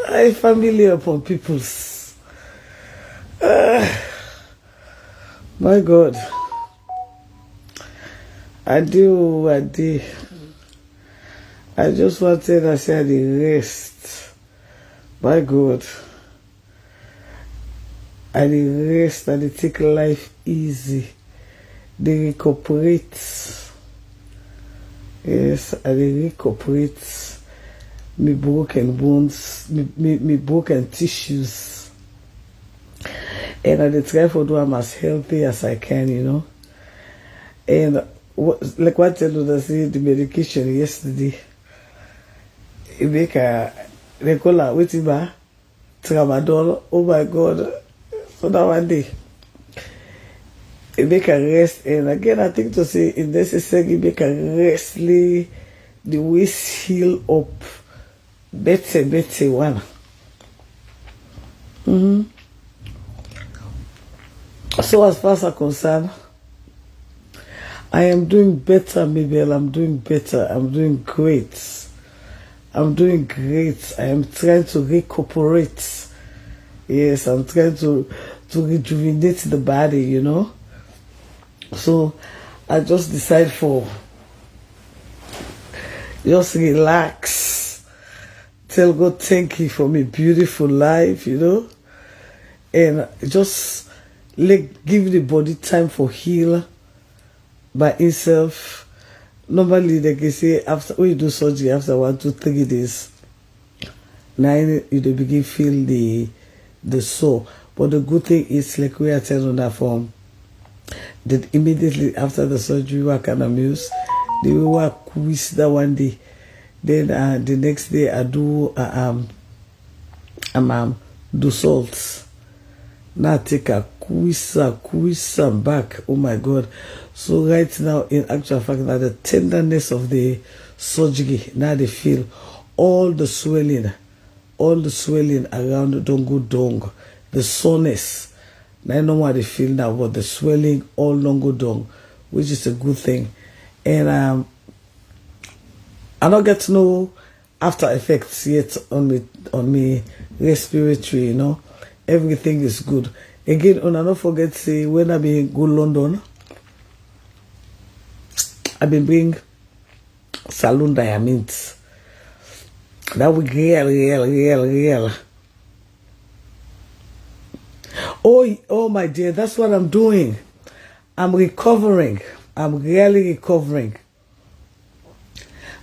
I familiar upon people's. My God. I do. I just wanted to say the rest. My God. I the rest and they take life easy. They recuperate. Yes, I recuperate me broken bones, me broken tissues. And I try to do I'm as healthy as I can, you know. And like what I told us, the medication yesterday, it make they call her waiting bar, tramadol. Oh my God. So that one day, it make a rest. And again, I think to say it's necessary, make a rest, lay the waist heal up. Better one. So as far as I'm concerned, I am doing better, Mabel. I'm doing better. I'm doing great. I'm doing great. I am trying to recuperate. Yes, I'm trying to rejuvenate the body, you know. So I just decide for just relax. Tell God thank you for my beautiful life, you know. And just give the body time for heal by itself. Normally, like I say, after when you do surgery, after 1 to 3 days, now you begin feel the sore. But the good thing is, like we are telling on that form, that immediately after the surgery, we can amuse. They will quiz that one day. Then the next day I do do salts. Now take a quiz back. Oh my God! So right now, in actual fact, now the tenderness of the surgery, now they feel all the swelling around dongo dong, the soreness. Now I know what they feel now, but the swelling all dongo dong, which is a good thing. And I don't get no after effects yet on me respiratory, you know. Everything is good. Again, and I don't forget say when I been go London, I been bring saloon diamonds. That was real. Oh my dear, that's what I'm doing. I'm recovering. I'm really recovering.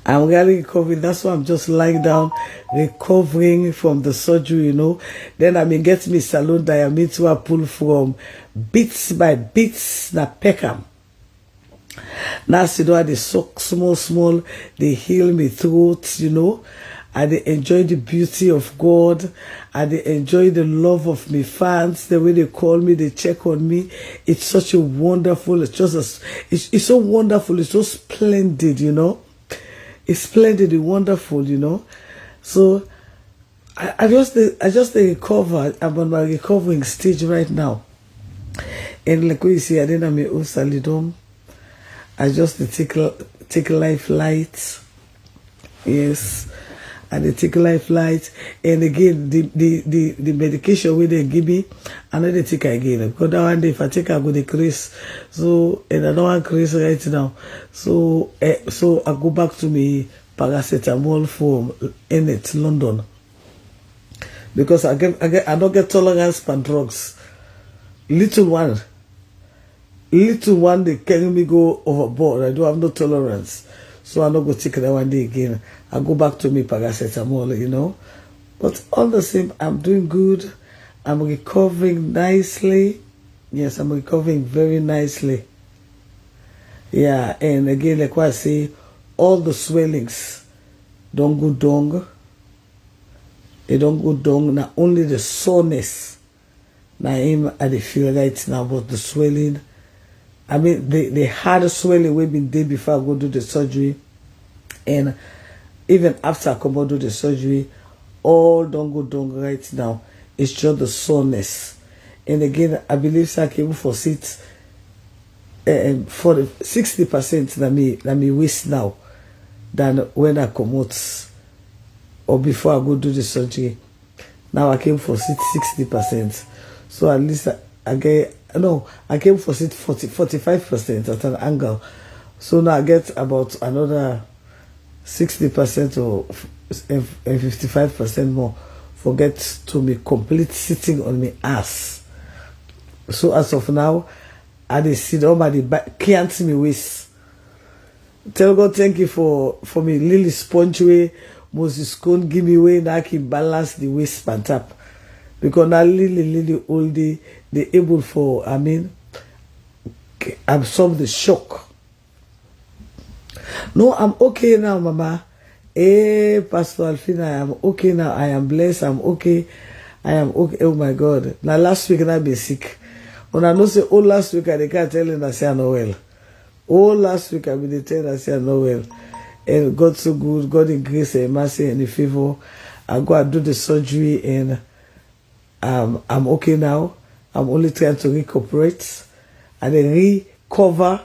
That's why I'm just lying down, recovering from the surgery, you know. Then I mean, get me salon diamonds who I pull from bits by bits, na Peckham. Now, see, they suck small, they heal me throat, you know. I they enjoy the beauty of God. I they enjoy the love of my fans, the way they call me, they check on me. It's such a wonderful, it's so wonderful, it's so splendid, you know. It's splendid and wonderful, you know. So I just recover. I'm on my recovering stage right now. And like you see, I didn't have my own salidom. I just take life light. Yes. And they take life light. And again, the medication where they give me, I know they take again. Because that one day if I take I go decrease. So and I don't want to increase right now. So I go back to me paracetamol from Ennet, London. Because I don't get tolerance for drugs. Little one they carry me go overboard. I don't have no tolerance. So I'm not going to take that one day again. I go back to me paracetamol, you know. But all the same, I'm doing good. I'm recovering nicely. Yes, I'm recovering very nicely. Yeah, and again, like what I say, all the swellings don't go down. They don't go down. Not only the soreness. Now I feel right now, but the swelling. I mean, the hard swelling we've been there before I go do the surgery. And even after I come out do the surgery, all don't go down right now. It's just the soreness. And again, I believe I can for sit for the 60% that me waste now than when I come out. or before I go do the surgery. Now I came for 60%. So at least I get, no, I came for 45% at an angle. So now I get about another 60% or 55% more for get to me complete sitting on my ass. So as of now, I dey sit on my back, can't me waist. Tell God thank you for me Lily sponge way, Moses Cone give me way, now I can balance the waist span up. Because now Lily all day they able for, I mean, absorb the shock. No, I'm okay now, Mama. Hey, Pastor Alfina, I am okay now. I am blessed. I'm okay. I am okay. Oh my God. Now last week I been sick. When I know say, oh, last week I can't tell you I say I'm not well. Oh, last week I been telling I say I'm not well. And God so good. God in grace and mercy and in favor. I go and do the surgery and I'm okay now. I'm only trying to recuperate and then recover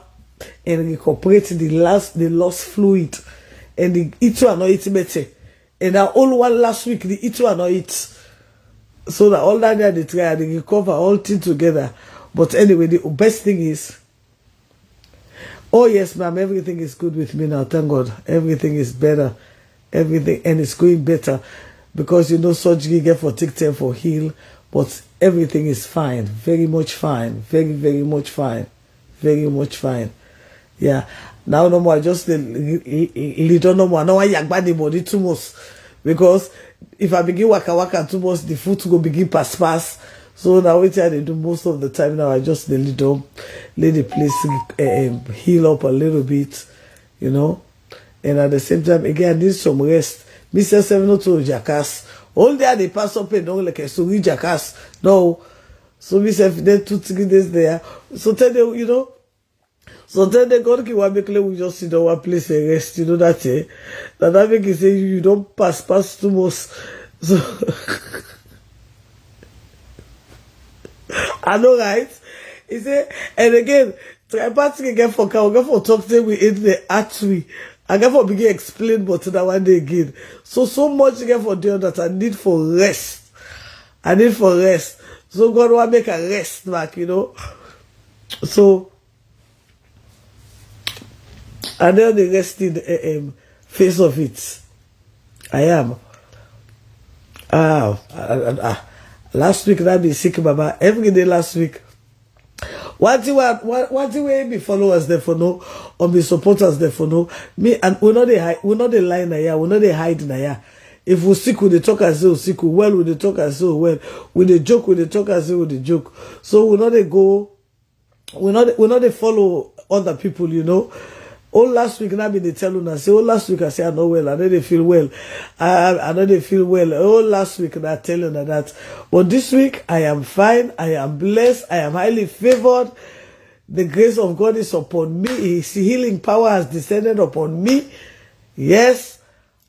and recuperate the lost fluid. And the it will not eat better. And I all one last week, the it will not eat. So that all that they try, they recover all things together. But anyway, the best thing is, oh yes, ma'am, everything is good with me now. Thank God. Everything is better. Everything, and it's going better. Because you know, surgery get for take time for heal. But everything is fine. Very much fine. Very, very much fine. Very much fine. Yeah. Now no more, I just little no more. Now I yagba the body too much. Because if I begin waka too much, the foot go begin pass. So now what I do most of the time now, I just let the place heal up a little bit, you know. And at the same time, again, I need some rest. Mr. 702 jackass. All day they pass up and don't like a story jackass. No. So Mr. Then 2-3 days there. So tell them, you know. So then the God can make we just sit down one place and rest, you know that that make you say you don't pass too much. So I know, right? He say, and again, try party again for talk to we in the artery. I get for begin explain but that one day again. So much again for doing that I need for rest. I need for rest. So God want make a rest back, you know. So and then the resting face of it. I am. Last week I be sick, Baba. Every day last week. What do we be followers there for no, or be supporters there for no? Me and we know they lie na ya, we know they hide na ya. If we sick, we talk as so sick. Well, we talk as so well. With the joke, we talk as so with the joke. So we know they go. We know they follow other people, you know. All last week, now be they tell you, say, oh, last week I say I know well, I know they feel well. I know they feel well. Oh, last week I tell you that. But this week, I am fine, I am blessed, I am highly favored. The grace of God is upon me. His healing power has descended upon me. Yes,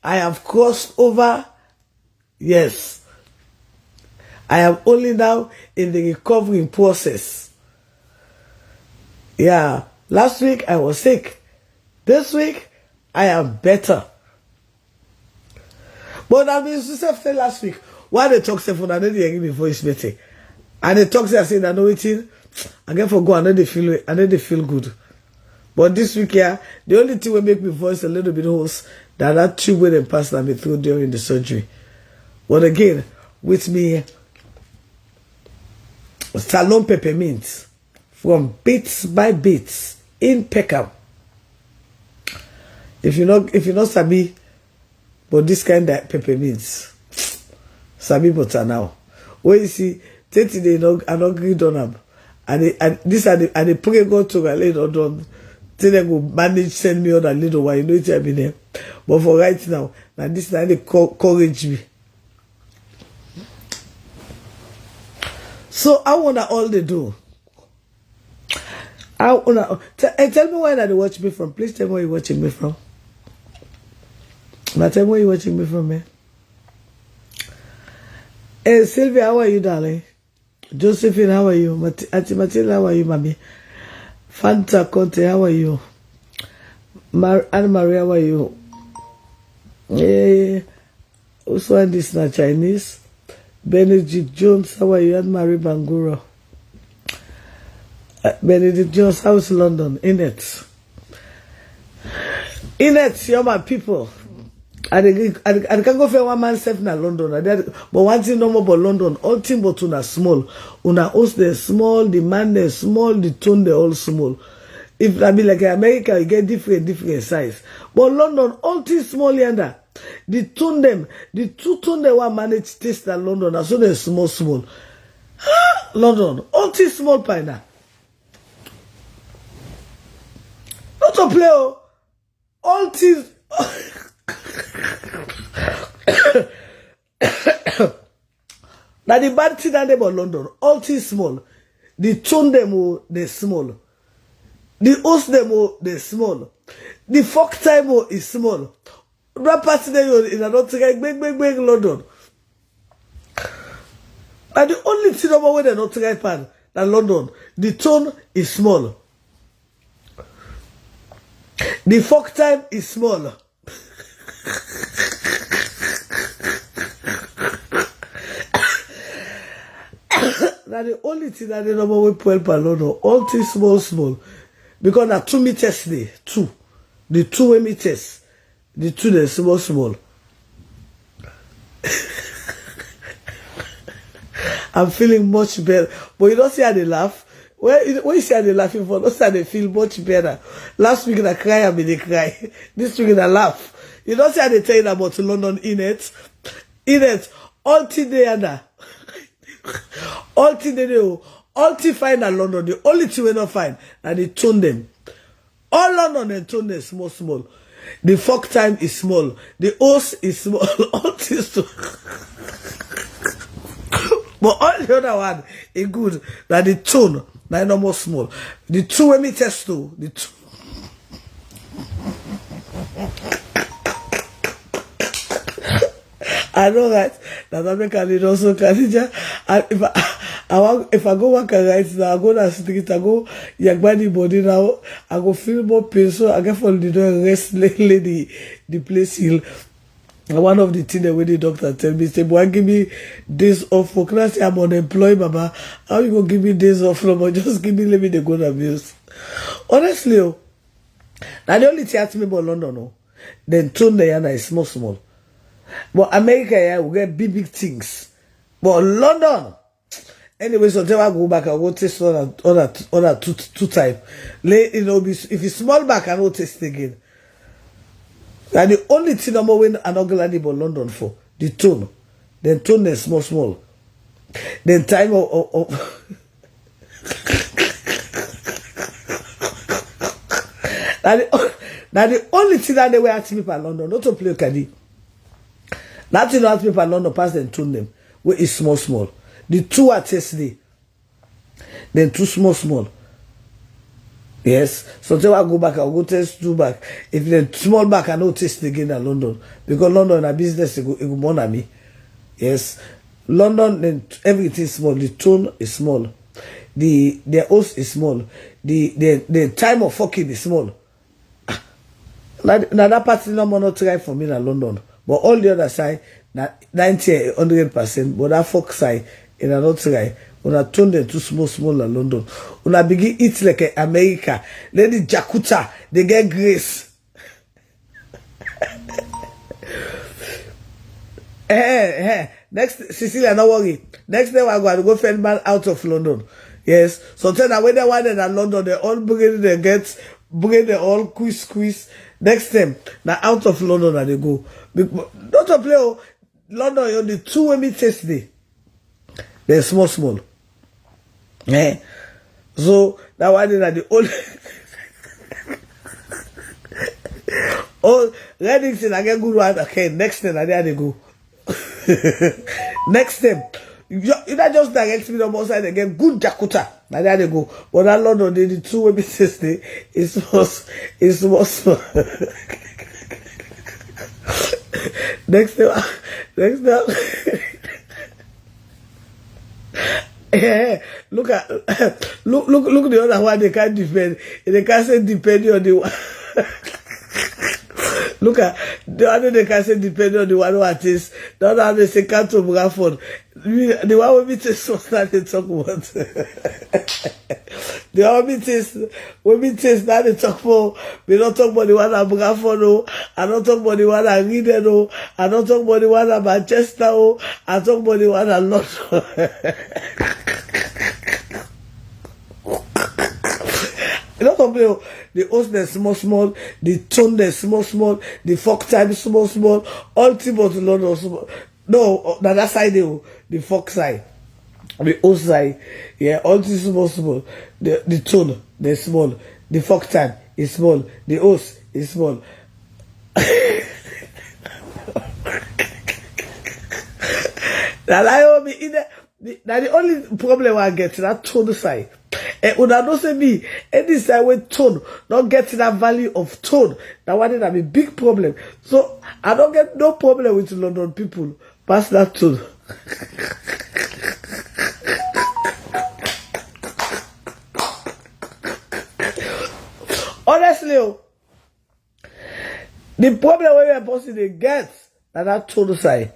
I have crossed over. Yes. I am only now in the recovering process. Yeah. Last week, I was sick. This week, I am better. But I mean, say last week, why they talk say for I know they give me voice better. And they talk say I say I know it. I get for go, I know they feel good. But this week here, the only thing will make me voice a little bit hoarse that tube where they passed me through during the surgery. But again, with me, salon peppermint from bits by bits in Peckham. If you not sabi, but this kind of peppermints, sabi butter now. When you see, 30 days I not agreed on them, and they pray God to relate or done. Till they go manage send me on a little while. You know it I be there, but for right now this now they encourage me. So I wanna all they do. I wanna tell me where they watch me from. Please tell me where you're watching me from. Tell me where you're watching me from, man. Hey, Sylvia, how are you, darling? Josephine, how are you? Auntie Matilda, how are you, mommy? Fanta Conte, how are you? Anne Marie, how are you? Hey, Also, and this not Chinese. Benedict Jones, how are you? And Mary Bangura. Benedict Jones, how's London? Inet, you're my people. I can go for one man self na London. But one thing no more about London, all thing but una small. Una host they small, the man they small, the tone they all small. If I be like America, you get different size. But London, all things small yonder. The two tone they want manage taste in London, so they small. London, all things small pie now. Not to play, all things. Now the bad thing that about London, all things small. The tone them they small. The host them they small. The fuck time is small. That party there is not big London. And the only thing about where they're not right pan than London, the tone is small. The fuck time is small. Now the only thing that they know we pull per London, all things small. Because na 2 meters there, 2. The 2 meters, the 2 they small. I'm feeling much better. But you don't see how they laugh. When you see how they laughing for, don't see how they feel much better. Last week I cry, I mean they cry. This week I laugh. You don't see how they tell you about London in it. All thing they under. All thing they do. All thing fine in London. The only thing we not fine. And they tone them. All London and tone them small. The fuck time is small. The host is small. All things too. But all the other one is good. That the tone, that no more small. The 2 when me test too. The 2. I know that America need also Khadija. And if I go work right now, I go to the street, I go Yagbani body now, I go feel more pain, so I get for the door and rest lady the place heal. And one of the things that when the doctor tell me, say, boy, give me days off for class. I'm unemployed, Mama. How you gonna give me days off? No, just give me, let me the good abuse. Honestly, now the only thing ask me about London, then tone the yana is small. But America, yeah, we get big things. But London, anyway, so until I go back, I will taste other two type. You know, if it's small back, I will taste again. And the only thing I'm going to about London for, the tone. Then tone is small. Then time of now the only thing that they were asking me for London, not to play Kadi. Nothing ask me for London, pass them tone them. Where is small. The 2 are tasty. Then 2 small. Yes. So until I go back, I'll go test 2 back. If the small back, I know taste again in London. Because London a business, it go more than me. Yes. London, then everything is small. The tone is small. The host is small. The time of fucking is small. Now that part is not try for me in London. But all the other side, 90, 100%. But that fuck side, in another try. Una turn them too small in London. Una begin eat like America. Then the Jakuta, they get grace. Next, Cecilia, no worry. Next time I go find man out of London. Yes. So tell them when they want in London, they all bring they all squeeze. Next time, now out of London and they go. Not to play London, on the 2 when me test day. They're small. So that one is the only oh Reddington I get good one. Okay, next time there they go. Next time you not just direct me on one side they get good Jakuta. Now there they go. But that London the 2 when me test day is small. Next time. Yeah, look the other one they can't defend. They can't say depending on the one. Look at the other they can say depending on the one who artist. The other they say can't to Bradford. The one with me taste was not they talk about. The one with me taste now they talk about. We don't talk about the one at Bradford, no. I don't talk about the one at Reading, no. I don't talk about the one at Manchester, no. I talk about the one at London. You know something? The host is small, the tone is small, the folk time is small, ultimate London small. No, that side the folk side, the host side, yeah, ultimate small. The tone is small, the folk time is small, the host is small. Now the only problem I get is that tone side. And when I don't say me, any side with tone, not getting that value of tone, that one is a big problem. So I don't get no problem with London people. Pass that tone. Honestly, the problem we are supposed to get is that tone side.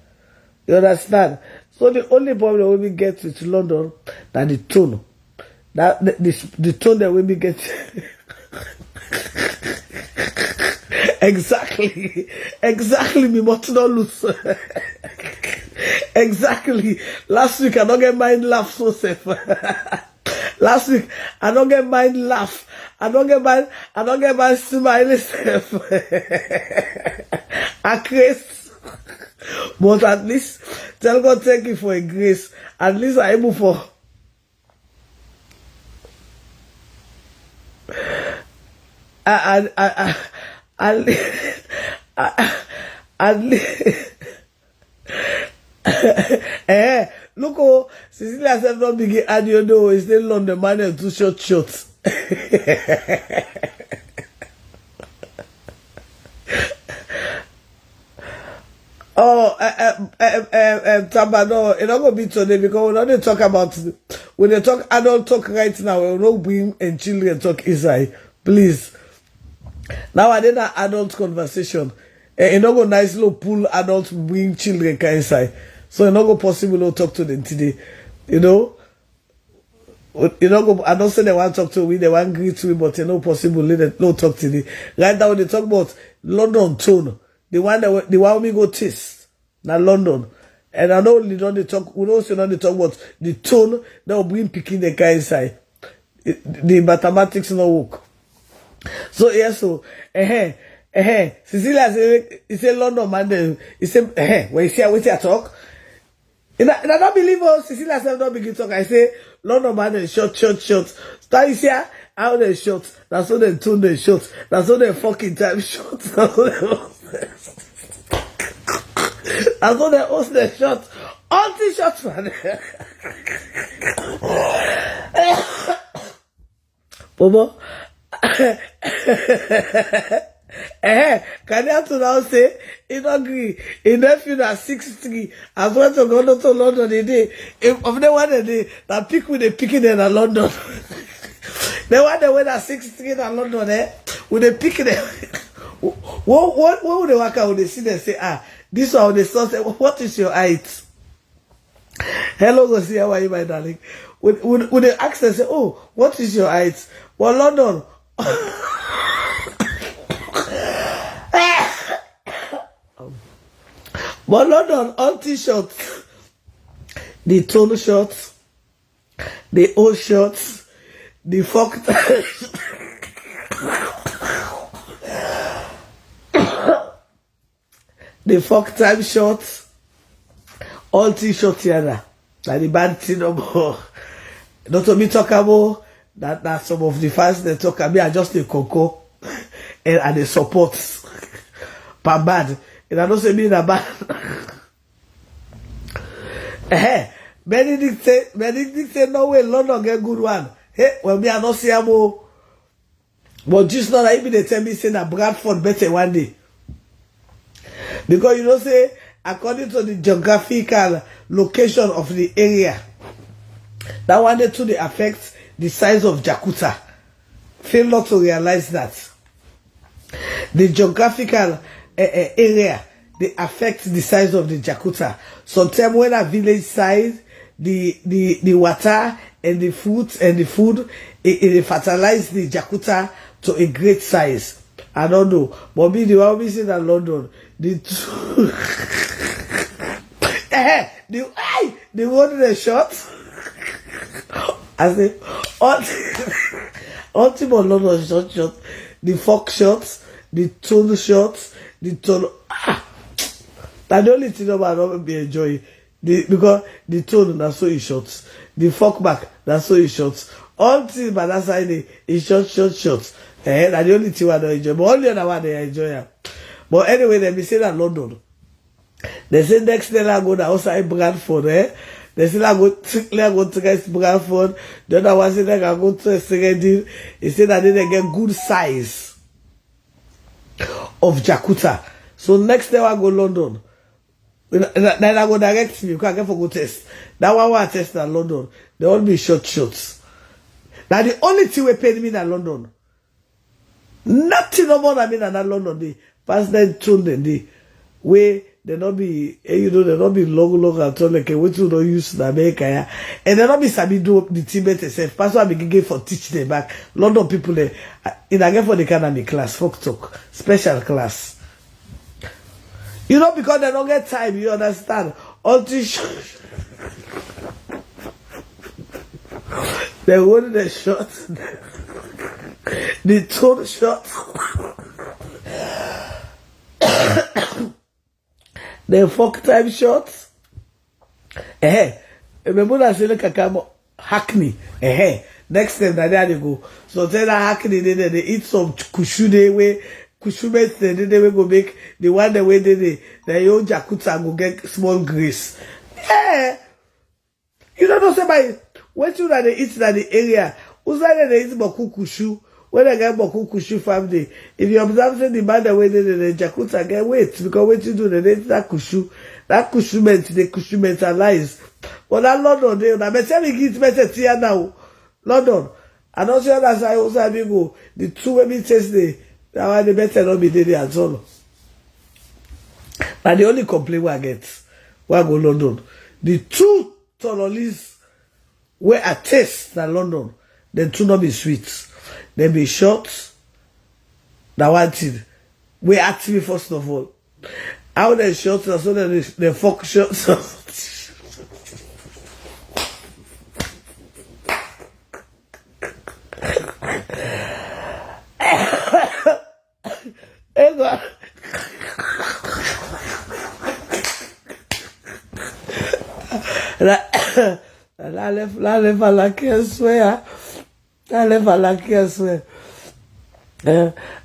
You understand? So the only problem we get with London is the tone. That the tone that we get. Exactly. Me must not lose. Exactly. Last week I don't get mind laugh so safe. Last week I don't get mind laugh. I don't get mind smile safe. A grace. But at least tell God thank you for a grace. At least I'm able for. Look, oh, Cecilia said not begin and you know it's still on the man and 2 short shots. Oh, Tamba, no, it's not going to be today because we're not going to talk about, when they talk adult talk right now, we're not bring and children talk inside. Please. Now I did an adult conversation. It's not going to nice little pull adults bring children inside. So it's not going to possible to talk to them today. You know? You know, I don't say they want to talk to me, they want to greet to me, but it's not possible to talk to me. Right now, they talk about London tone. The one we go taste. Now London. And I know we don't talk about the tone that will bring picking the guy inside. The mathematics not work. So yes, so Cecilia say London man. He say when you see I talk. And I don't believe Cecilia said don't begin talk. I say London man short. Start you see how they short. That's how they tune they short. That's how they fucking time short. That's how they host the short. All the shots, man. Bobo. Can you have to now say, he don't agree. He nephew that 6'3", as well to go to London the day. Of the one that pick with the picking in London. The one that went at 6'3" in London, with the picking there. What would they work out when they see them say, this one they start say, what is your height? Hello, go see how are you, my darling? Would they ask them say, oh, what is your height? Well, London. But London, all t-shirts, the tone shorts, the old shorts, the fuck. The fuck time shorts, all t-shirts here. Like the bad thing no more. Not to me talk about that some of the fans they talk about are just the cocoa and the supports. But bad. And I don't say me that bad. Benedict say no way London get good one. Hey, well me I not see him. But just not even they tell me say that Bradford better one day. Because you know say according to the geographical location of the area, that one day too they affect the size of Jakarta. Fail not to realize that. The geographical area, they affect the size of the Jakuta. Sometimes when a village size, the water and the fruits and the food, it fertilize the Jakuta to a great size. I don't know. But me, the one we see in London, the two the one the short. I say ultimate London short, the fork shots, the tone shots, the tone. That's the only thing about not be enjoying. Because the tone that's so short, the fork back that's so short. All things by that side is short. That's the only thing I don't enjoy. But only other one they enjoy. But anyway, they be saying that London. They say next day I go to outside Bradford, They say I go to guys Bradford. The other one say I go to a second deal. He said that they get good size of Jakuta. So next day I go London. Then I go direct me. Because I get for go test. That one I test in London. They all be short shots. Now the only thing we paid me in London. Nothing no more than me in London. They pass them tune the way they not be, they not be long at all. Like what you don't use in America, yeah. And they not be sabi do the teammate itself. Pastor I be giving for teach them back. London people they in again for the academy class, folk talk, special class. Because they don't get time, you understand? Until they wanted the shot, the tone shot. The fuck time shots. Remember that say like a Hackney. Next time that they go. So tell that Hackney they eat some kushu they way kushu they will go make the one the way they own Jakuta go get small grease. You don't know say by what you that they eat that the area. Who's that they eat boku kushu? When I get boku kushu family, if you observe say the man the way the Jakuta get weight because what you do they eat that kushu meant the kushu mentalize. But that London they na me tell me get better here now. London. And also that's I also go the two way me test that one the better not be there at all. But the only complaint I get when I go London, the two tonalists where I taste in London, then two not be sweet. They be short. That one thing. We ask me first of all. How they short so that they fuck short. La lève à la caisse, I never like yes.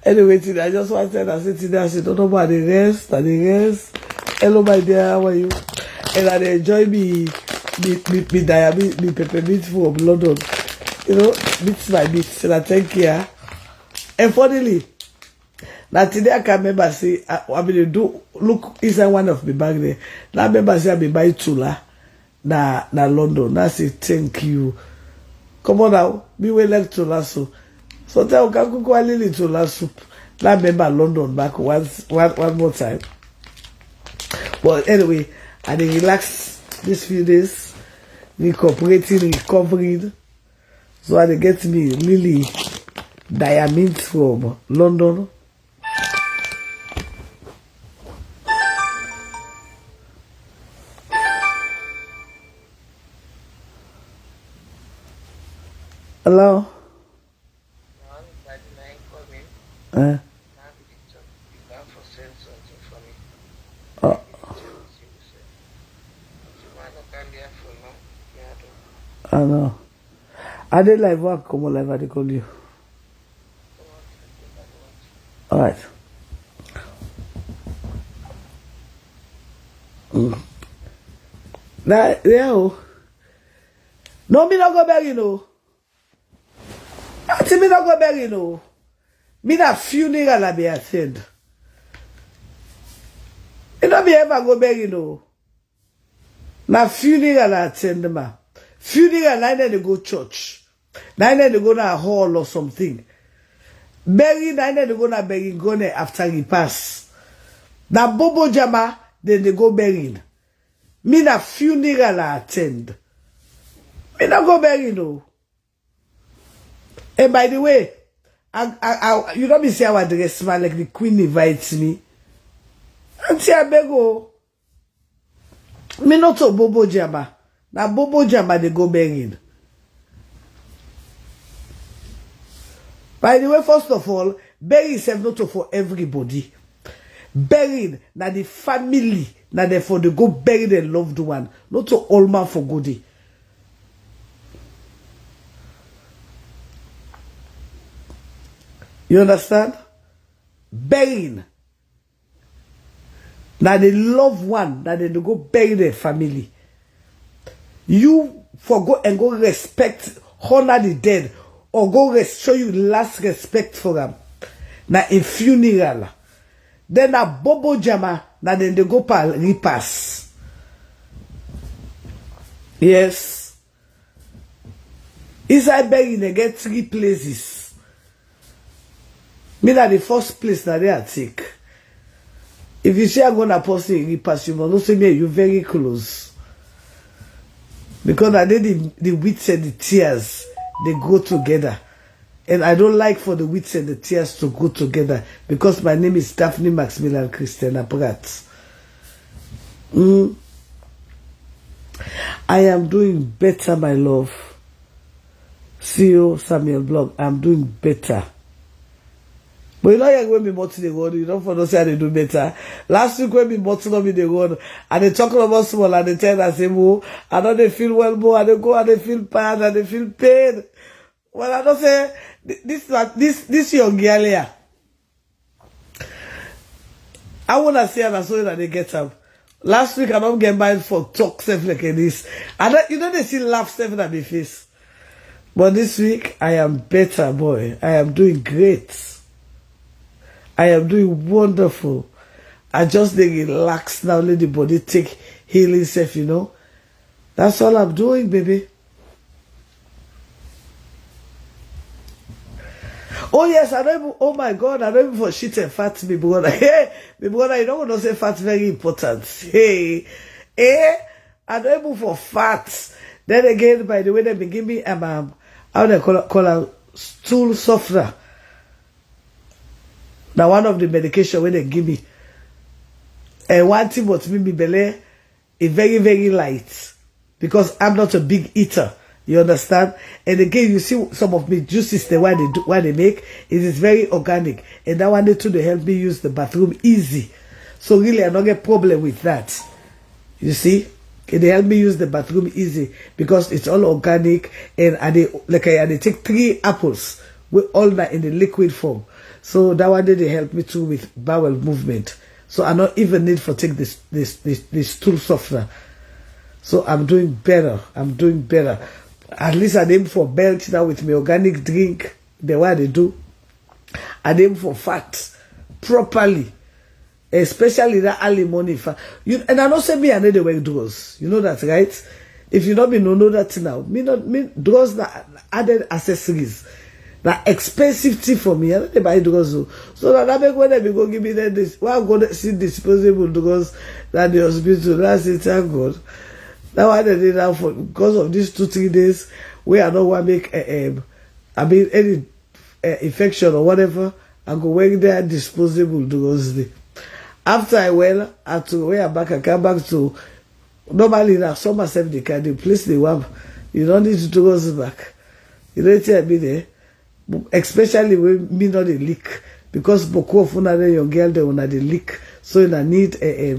Anyway, today I just want to tell you today I don't know about the rest and the rest. Hello my dear, how are you? And I enjoy me diabetes, me peppermint from London. Bits by bits. And I thank you. And funnily, now today I can remember say I mean do look inside one of my bag there. Now I remember say I be buy tula na London. Now say thank you. Come on now, me we like to lasso. So tell can cook a little to lasso. Now remember London back one more time. But anyway, I dey relax these few days, recuperating, recovering. So I dey get me really diamond from London. Hello? I know. I did live work, come on live, I call you. Alright. Now, yeah. No, me not go back, me not go back, Me not funeral I be attend. Me not be ever go back, Na funeral I attend, ma. Funeral, I need to go church. I need to go to a hall or something. Bury, I need to go to bury, go there after he pass. Na Bobo Jama, then they go burying. Me na funeral I attend. Me na go bury no. And by the way, you don't be say I would dress man like the queen invites me. And say I bego. Me not to Bobo Jama. Na Bobo Jama they go burying. By the way, first of all, bury is not for everybody. Burying na the family, na therefore they go bury their loved one, not to all man for goodie. You understand? Burying na the loved one, that they go bury their family. You forgo and go respect, honor the dead, or go show you last respect for them. Na in funeral. Then na Bobo Jama, na then they go pa repass. Yes. Inside burying, they get 3 places. Me na the first place na they take. If you say I'm gonna post a repass, you must not say me you very close. Because I did the wits and the tears, they go together. And I don't like for the wits and the tears to go together, because my name is Daphne Maximilian Christiana Pratt. I am doing better, my love. CEO Samuel Blog, I'm doing better. But you know, when we bought the road, you don't for say they do better. Last week when we bought on the road, and they talking about small, and they tell us, oh, I know they feel well more, and they go and they feel bad, and they feel pain. Well, I don't say this young girl here. I wanna say and I saw that they get up. Last week I don't get mine for talk stuff like this. And you know they still laugh stuff at my face. But this week I am better, boy. I am doing great. I am doing wonderful. I just dey relax now, let the body take healing self, you know. That's all I'm doing, baby. Oh yes, I don't even, oh my God, I don't even for shit and fat, me brother. Hey, me brother, you don't want to say fat very important. Hey, I don't even for fat. Then again, by the way, they give me how they call a stool softener. Now one of the medication when they give me. And one thing what me belly is very, very light. Because I'm not a big eater. You understand? And again, you see some of me juices, the way they do, what they make, it is very organic. And that one they too, they help me use the bathroom easy. So really, I don't get problem with that. You see? They help me use the bathroom easy because it's all organic, and they take 3 apples with all that in the liquid form. So that one day they help me too with bowel movement. So I don't even need for take this stool softener. So I'm doing better. I'm doing better. At least I aim for belt now with my organic drink, the way they do. I aim for fat properly. Especially that early morning fat. And I don't say me I need to wear drugs. You know that, right? If you don't know that now. Me drugs that added accessories. That expensive thing for me. I don't buy drugs. So that I make when they go give me this. Why I'm going to see disposable drugs that the hospital. That's it, thank God. Now I did now for because of these 2-3 days where I don't want to make any infection or whatever. I go wear their disposable drugs. After I went, I had to wear back. I come back to normally now some myself they can place the web. You don't need to go back. You don't tell me there. Especially when me not a leak. Because Boko of another young girl they wanna the leak. So I need a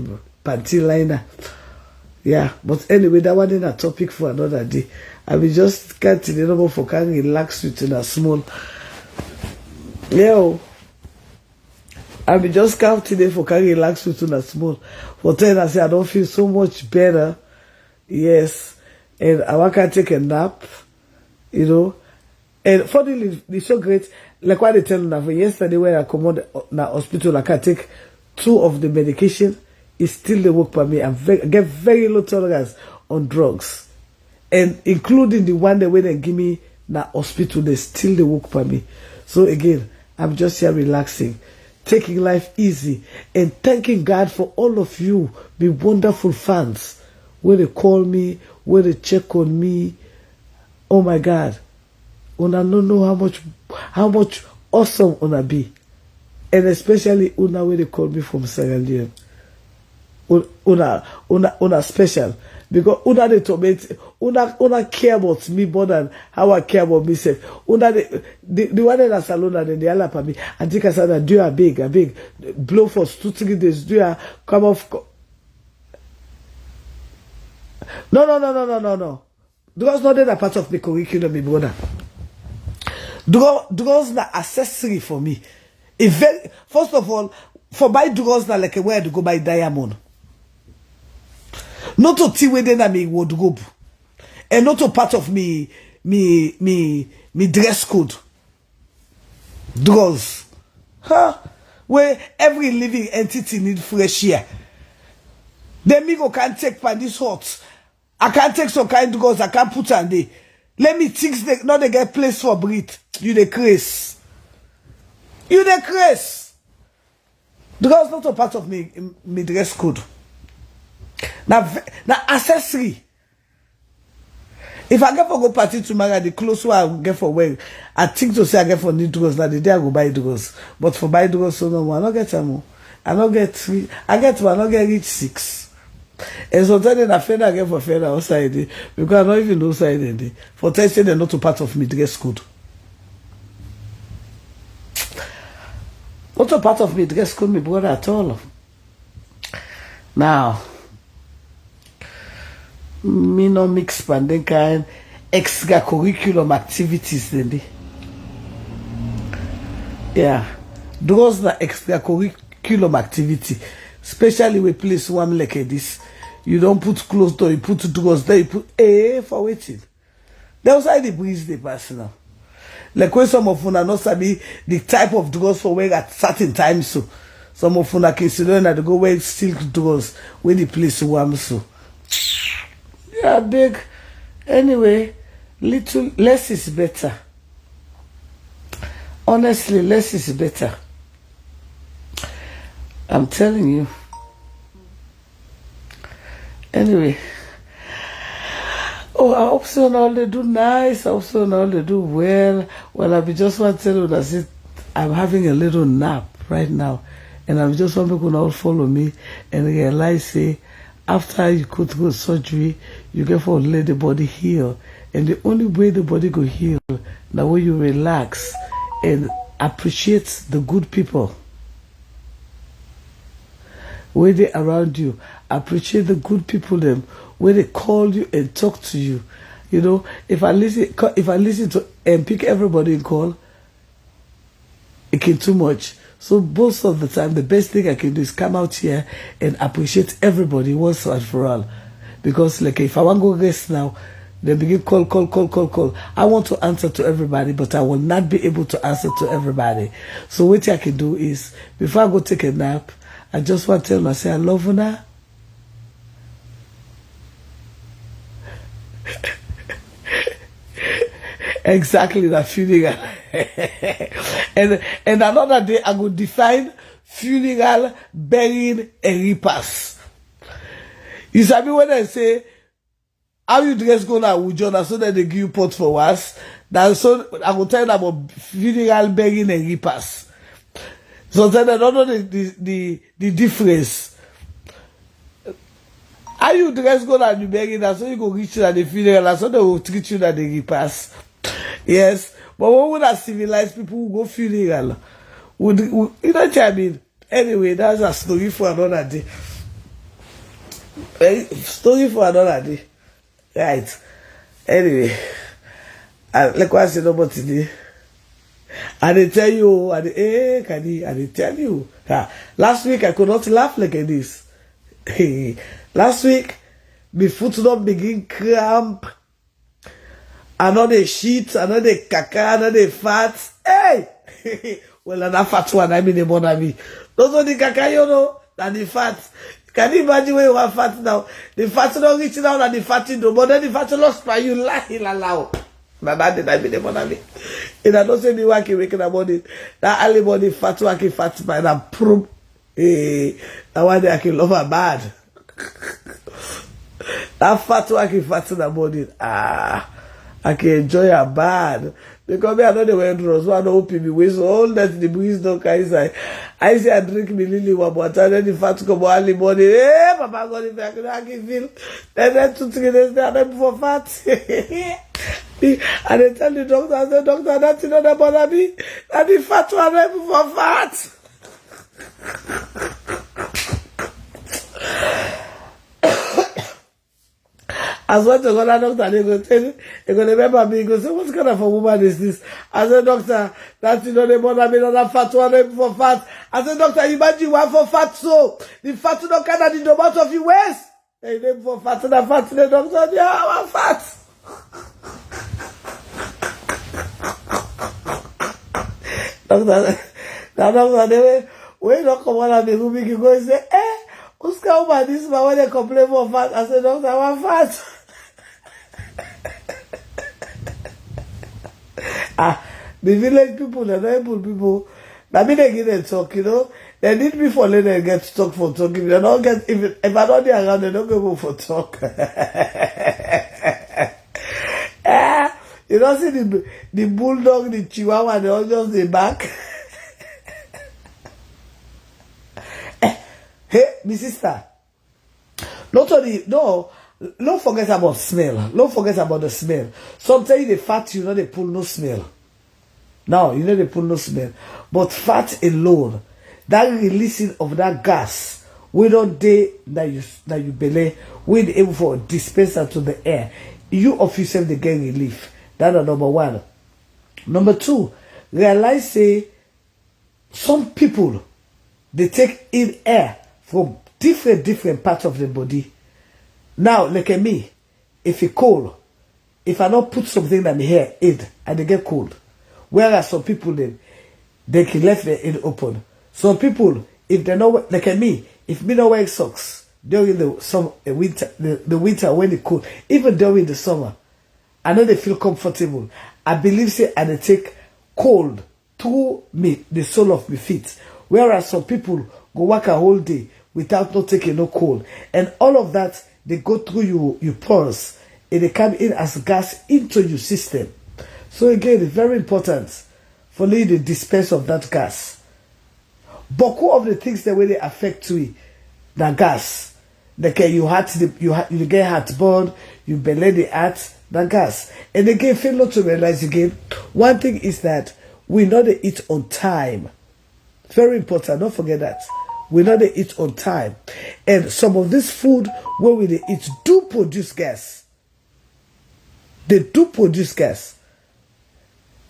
panty liner. Yeah, but anyway, that one is a topic for another day. I will just can't the number for can relax with in a small. Yeah. I will just count today for can relax with in a small. For 10 I say I don't feel so much better. Yes. And I can take a nap. You know. And finally, it's so great. Like what they tell me for yesterday when I come on the hospital, I can take 2 of the medication. It's still the work for me. I get very low tolerance on drugs. And including the one that when they give me na hospital, they still the work for me. So again, I'm just here relaxing. taking life easy, and thanking God for all of you, be wonderful fans. Where they call me, where they check on me. Oh my God. Una don't know how much awesome una be. And especially una where they call me from Sierra Leone. Una special. Because una they torment, una care about me more than how I care about myself. Una the one in a salon and the other for me. And think I said that do a big blow for 2-3 days. Do a come off. No. Drugs not that part of the curriculum, my brother. Drugs na accessory for me. First of all, for buy drugs na like where to go buy diamond. Not to tea where then I me wardrobe. And not to part of me dress code. Drugs. Huh? Where every living entity need fresh air. Then me go can't take by this hot. I can't take some kind of drugs, I can't put on there. Let me think not they get place for breathe. You the craze. You the craze. Drugs not a part of me dress code. Now accessory. If I get for go party tomorrow, the clothes I get for wear, I think to say I get for need drugs. Now the day I go buy drugs. But for buy drugs, so no more. I don't get them. I don't get 3. I get 1. I don't get reach 6. And sometimes I feel I get for fair outside because I don't even know outside any. For testing, they're not a part of me dress code. Not a part of me dress code, my brother, at all. Now, me no mix pandemic kind extracurriculum activities then. Yeah, those are extracurriculum activity, especially with place one like this. You don't put clothes there, you put drugs there, you put for waiting. That's why the breeze they pass now. Like when some of una not sabi the type of drugs for wear at certain times so. Some of una can see that they go wear silk drugs when the place warm so. Yeah, big. Anyway, less is better. Honestly, less is better. I'm telling you. Anyway. Oh, I hope so now they do nice. I hope so now they do well. Well, I just want to tell you that I'm having a little nap right now. And I just want people to all follow me and realize, say, after you go through surgery, you get for let the body heal. And the only way the body go heal, the way you relax and appreciate the good people where they around you. Appreciate the good people them where they call you and talk to you. You know, if I listen to and pick everybody in call, it can too much. So most of the time, the best thing I can do is come out here and appreciate everybody once and for all. Because like if I want to go rest now, they begin call. I want to answer to everybody, but I will not be able to answer to everybody. So what I can do is, before I go take a nap, I just want to tell myself, I love you now. Exactly that funeral. and another day I will define funeral, burying, and repast. You sabi when I say how you dress go now with Jonah so that they give you pot for us. That's so I will tell them about funeral, burying, and repast. So then I don't know the difference. How you dress go now and you bury that so you go reach you at the funeral and so they will treat you at the repast. Yes, but when would have civilized people who go funeral? You know what I mean? Anyway, that's a story for another day. Story for another day. Right. Anyway, like what I said about today. And they tell you, and they tell you. Last week I could not laugh like this. Last week, my foot not begin cramp. Another shit, another caca, another fat. Hey! Well, and that fat one, I mean the more than me. Those are the caca, you know, and the fat. Can you imagine where you are fat now? The fat not reaching out and the fat in the more than the fat lost by you, la. Na that day I be the money. And I don't say me wake in the morning. That early morning fat man and prove. That one day I can love her bad. That fat in the morning. I can enjoy her bad. Because me I know the way drugs. So I don't open me way. So all that the breeze don't carry inside. I say I drink me lily water. And then the fat come early morning. Hey, Papa God, if I can feel. Then 2-3 days I don't for fat. And they tell the doctor, I say, doctor, that's not about me. And the fat one for fat. As well to go to doctor, they go tell you, they go remember me, go say, what kind of a woman is this? I said, doctor, that's not about me, not fat one for fat. I said, doctor, imagine one for fat, so the fat don't kind of the amount of your waist. They name for fat and the fat, the doctor, yeah, I'm fat. Doctor, they when don't come on and the room, you go and say, who's come over this man when they complain for fat? I said, doctor, I'm fat. The village people, the neighborhood people, I mean they get them talk, you know. They need me for let them get talk for talk. If they don't get, if I don't be around, they don't go for talk. You don't see the bulldog, the chihuahua, they all just the back. Hey, my sister. Don't forget about smell. Don't forget about the smell. Sometimes the fat, you know, they pull no smell. Now, you know, they pull no smell. But fat alone, that releasing of that gas, we don't day that you belay, we able for dispenser to the air. You of yourself, they get relief. That's number one. Number two, realize, say, some people, they take in air from different parts of the body. Now, look at me. If it's cold, if I don't put something in my hair, and they get cold. Whereas some people, they can left their head open. Some people, if they not, look at me, if me not wear socks during the winter when it's cold, even during the summer, I know they feel comfortable. I believe, say, and they take cold through me, the sole of my feet. Whereas some people go work a whole day without not taking no cold. And all of that, they go through your pores and they come in as gas into your system. So again, it's very important for you to dispense of that gas. Beaucoup of the things that really affect you, the gas. Like you get heartburn, you belay the heart, the gas. And again, fail not to realize again, one thing is that we know they eat on time. Very important, don't forget that. We know they eat on time. And some of this food where we they eat do produce gas. They do produce gas.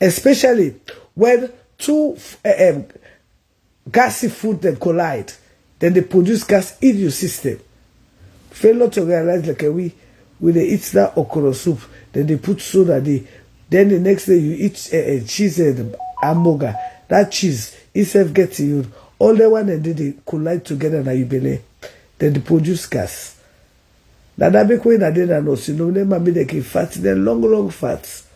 Especially when two gassy food then collide, then they produce gas in your system. Fail not to realize like we they eat that okra soup, then they put soda there. Then the next day you eat cheese and hamburger. That cheese itself gets to you. All the one and they collide together na you belay. Then they produce gas. Now that make when I didn't know, you know, they can fat, they're long fats.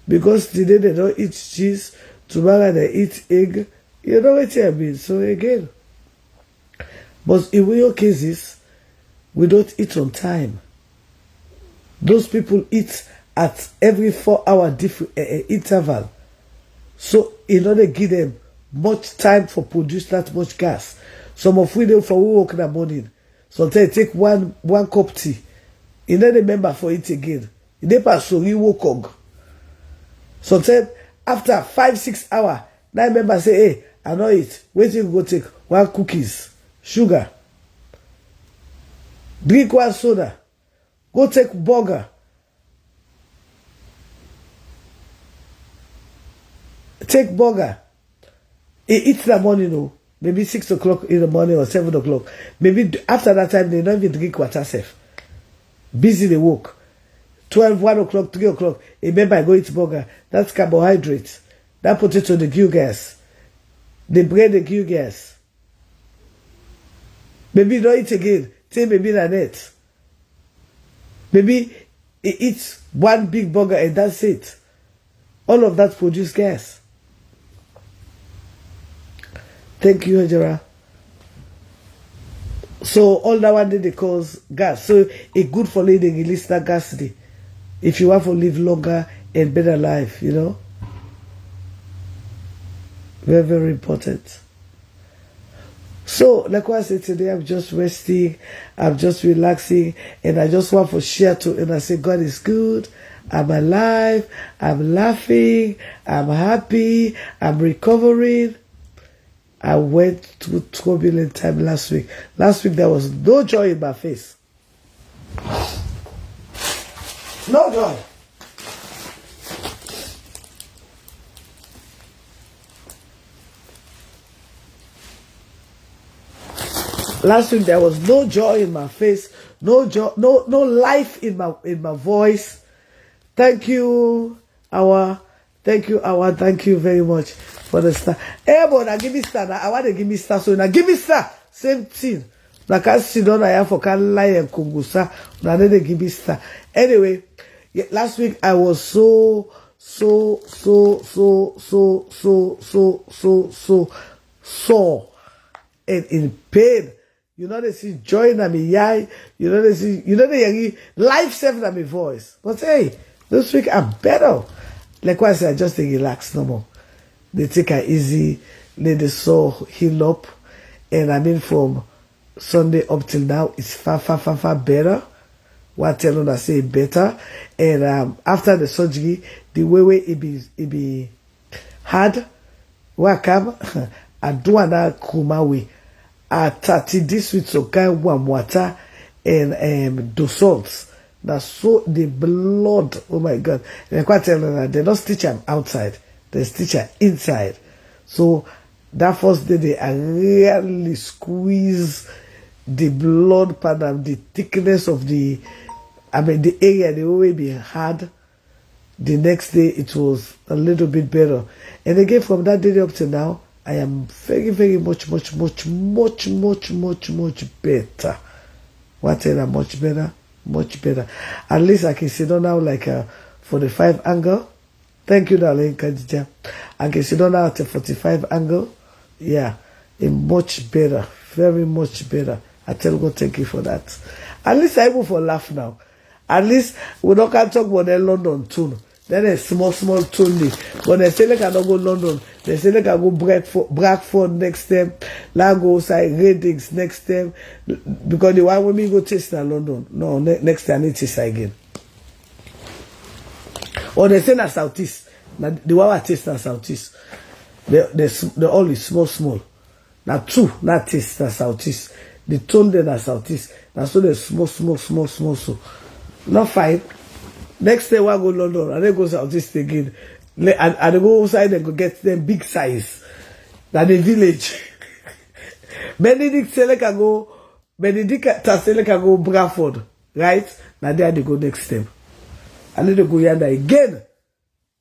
Because today they don't eat cheese, tomorrow they eat egg. You know what I mean? So again. But in real cases, we don't eat on time. Those people eat at every 4-hour interval. So in order to give them much time for produce that much gas. Some of them for we work in the morning. Sometimes take one cup tea. You don't remember for it again. You never so you woke. Sometimes after 5-6 hours, now remember say, hey, I know it. Wait till you go take one cookies, sugar, drink one soda, go take burger. Take burger. Eat the morning, no. Maybe 6 o'clock in the morning or 7 o'clock. Maybe after that time, they don't even drink water safe. Busy they work. 12, 1 o'clock, 3 o'clock. Remember, I go eat burger. That's carbohydrates. That potato, the give gas. The bread, the give gas. Maybe don't eat again. Take maybe the net. Maybe he eats one big burger and that's it. All of that produce gas. Thank you, Hajara. So all that one they cause gas. So it's good for they release that gas day. If you want to live longer and better life, you know. Very, very important. So, like what I said today, I'm just resting, I'm just relaxing, and I just want to share to, and I say, God is good, I'm alive, I'm laughing, I'm happy, I'm recovering. I went through turbulent time last week. Last week, there was no joy in my face. No joy. Last week there was no joy in my face, no joy, no life in my voice. Thank you, thank you very much for the star. Hey, but now give me star. Now I want to give me star, so now give me star. Same thing. Now can't sit down here for can lie and CONGOSA. Now they give me star. Anyway, yeah, last week I was so and in pain. You know they see joy in me eye. You know they see, the life saving in my voice. But hey, this week I'm better. Like what I said, I just take relax no more. They take it easy, let the soul heal up. And I mean from Sunday up till now, it's far better. What I tell them I say better. And after the surgery, the way it be hard, what come, I do another kuma way. I 30 this with some kind warm water and the salts. That's so the blood. Oh my God! And I quite tell them that they don't stitch them outside; they stitch them inside. So that first day they really squeeze the blood pattern, the thickness of the area. They always be hard. The next day it was a little bit better, and again from that day up to now. I am very much better. What else? Much better. At least I can sit down now like a 45 angle. Thank you, darling Khadija. I can sit down now at a 45 angle. Yeah, much better. Very much better. I tell God thank you for that. At least I able for laugh now. At least we don't can talk about the London tune. Then a small tune. But they say like I don't go London. They say like I go Bradford next time. Lagos, Readings next time. Because the one when me go taste in London. No, next time I need to taste again. Or they say na Southeast. The one I taste na Southeast. They all is small. Now two, not taste na Southeast. The tone there na Southeast. Now so they small so. Not fine. Next day, I go London, and then go Southeast again. And I go outside and go get them big size. Than the village. Benedict can go Bradford. Right? Now there they go next time. And then they go yonder again.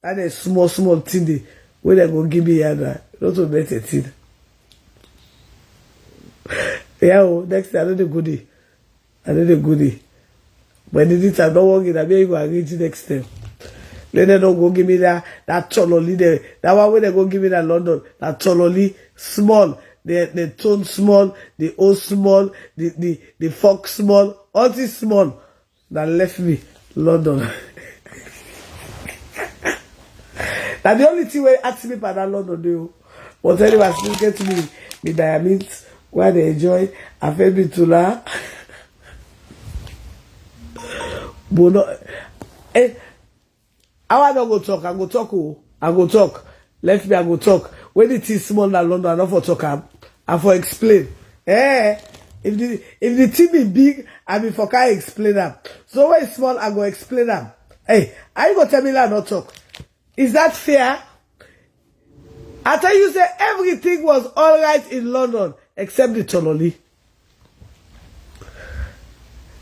And a small thing where they go give me yonder. Not to bet a thing. Yeah, next time I know the goodie. When the did I'm not working, I'm going to arrange next time. Let them not go give me that Tololi there. That one when they go give me that London, that Tololi small, the tone small, the O small, the fox small, all this small. That left me London. Now the only thing where ask me about that London do, but anyway, I still get me diamonds where they enjoy. I feel me to la. But no, I want to go talk. I go talk. Let me I go talk. When it is small in London, I not for talk. I for explain. If the team is big, I be for can explain them. So when it's small, I go explain them. Hey, I go tell me that not talk. Is that fair? I tell you, say everything was all right in London except the Tololi.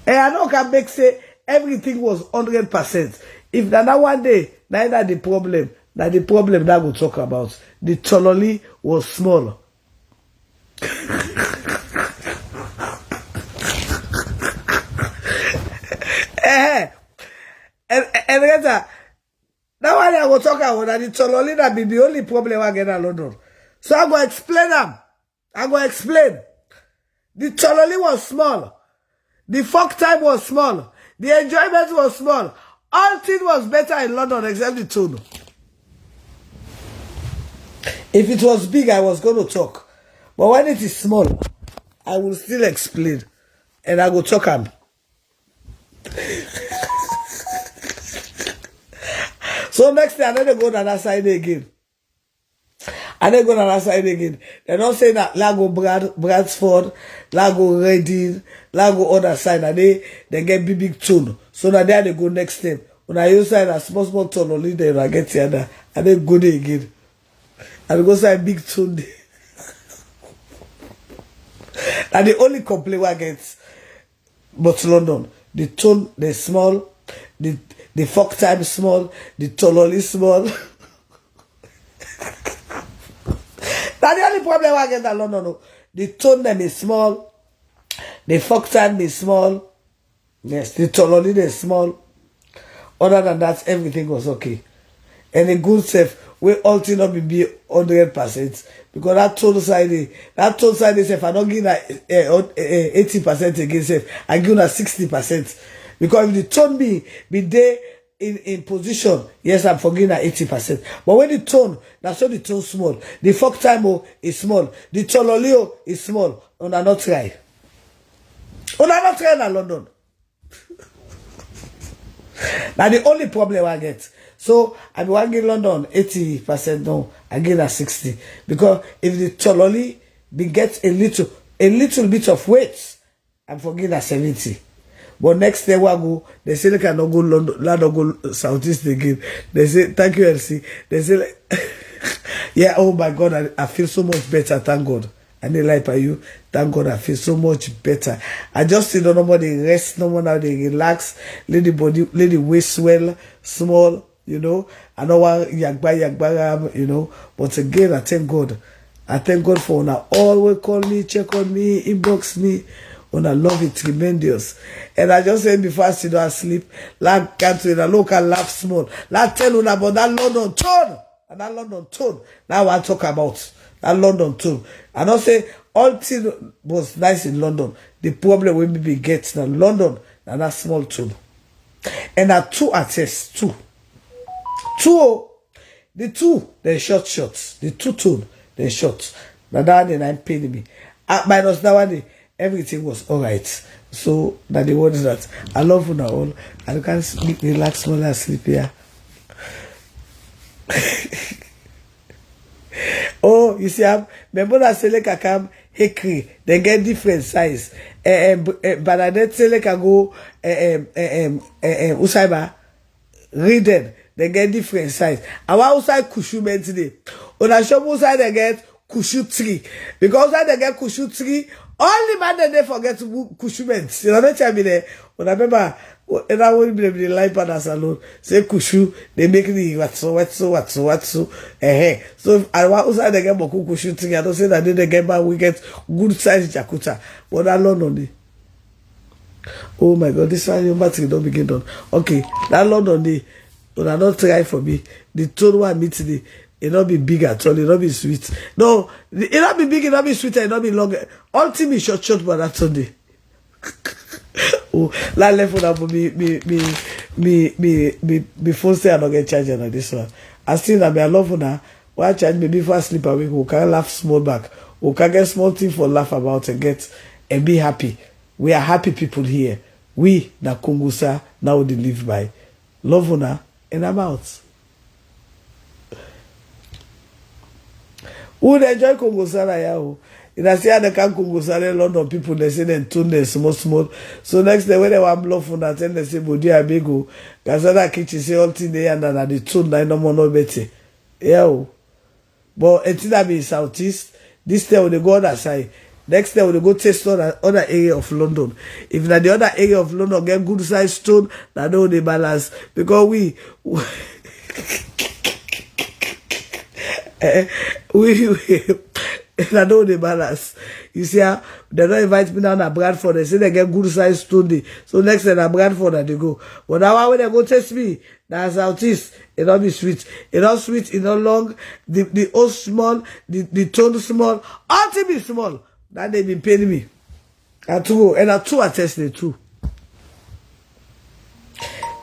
And I know can make say. Everything was 100%. If that one day, neither the problem that we'll talk about. The Tololi was small. And that one I go talk about that the Tololina be the only problem I get in London. So I go explain them. I go explain. The Tololi was small. The fuck time was small. The enjoyment was small. All things was better in London except the tune. If it was big, I was going to talk. But when it is small, I will still explain. And I go talk am. So next day, I don't go to that side again. I don't go to that side again. They don't say that Lago Bradford, Lago Reading, Lago other side. And they get big tune. So now there they go next step. When I use side a small tune only, then I get the other. And then go there again. And go say big tune. And the only complaint I get, but London, the tone they small, the fuck time small, the tololi small. That's the only problem I get in London. No. The tone them is small, the fuck time is small, yes, the tololi is small. Other than that, everything was okay. And the good self, we all thing not be 100%. Because that total side if I don't give that 80% again self, I give that 60%. Because if the tone be there in position, yes, I'm forgetting that 80%. But when the tone, that's why the tone small. The fuck time is small. The tololio is small. On a not try. On a not try in London. Now the only problem I get. So I be working in London 80%, no, I get that 60. Because if the tololi get a little bit of weight, I'm forgetting that 70. But next day we go, they say they cannot go London, not go Southeast again. They say thank you, LC. They say like, yeah, oh my God, I feel so much better, thank God. I need life by you. Thank God I feel so much better. I just see no more they rest, no more now they relax, let the body, let the waist swell, small, you know. I know what yagba, you know. But again, I thank God. I thank God for una always call me, check on me, inbox me. Una love it tremendous. And I just said before I sit down and sleep, like cancel in a local laugh small. Like tell una about that London tone. And that London tone. Now I talk about that London tone. I don't say all things was nice in London. The problem we maybe get in London and that small tone. And that two artists, two. The two, they short shots. The two tone, they short. Now that one I'm paying me. Minus that one, everything was alright. So that the word is that I love you now all. I can sleep, relax, small and sleep here. Oh, you see, remember that Select Akam Hickory, they get different size. Bernadette Select go Usaiba Reading, they get different size. Our outside Kushu men today. On a shop outside they get Kushu 3. Because outside they get Kushu 3, only man they forget Kushu men. You know what I mean there? When I remember and I won't be the life partner salon. Say Kushu, they make the what so. So if I want outside they get Boku Kushu 3, I don't say that they get back we get good size Jakuta. But that London. Oh my God, this one your battery don't begin done. Okay, that London day, when I not try for me, the total one meet today, it not be big at all, it not be sweet. No, it not be big, it not be sweet, it not be long. All team is short, but that Sunday. Oh, that left one for me phone say I don't get charged on this one. I still that me I love now. Why charge me before I sleep away? We can laugh small back. We can get small thing for laugh about and get and be happy. We are happy people here. We na CONGOSA now they live by. Love una and I'm out. Who they enjoy CONGOSA na ya? In a say they can CONGOSA London people they say they tune them small. So next day when they want love una tell they say body abego. Casada kitchen say all thing they and the tune na no more no better. Yeah. But until that be southeast, this time when they go other side. Next time we go test other area of London. If na the other area of London get good size stone, na know the balance. Because we And I know the balance. You see how they don't invite me down to Bradford. They say they get good size Tuesday. So next time at Bradford they go. But now when they go test me, that's Southeast. It don't be sweet. It don't sweet, it don't long. The O small, the tone small, all to be small. That they been paying me. And two I tested too.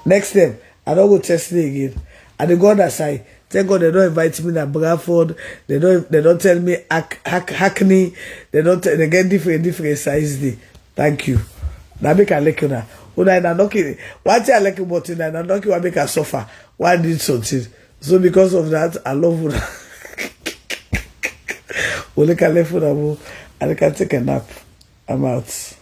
Next time, I don't go test it again. And they go on that side. Thank God they don't invite me to Bradford. They don't tell me Hackney. They get different size day. Thank you. Now make a like now. When I knock it, what I like about it, I knock you make a suffer. Why did something? So because of that, I love you. When I can left for and I can take a nap. I'm out.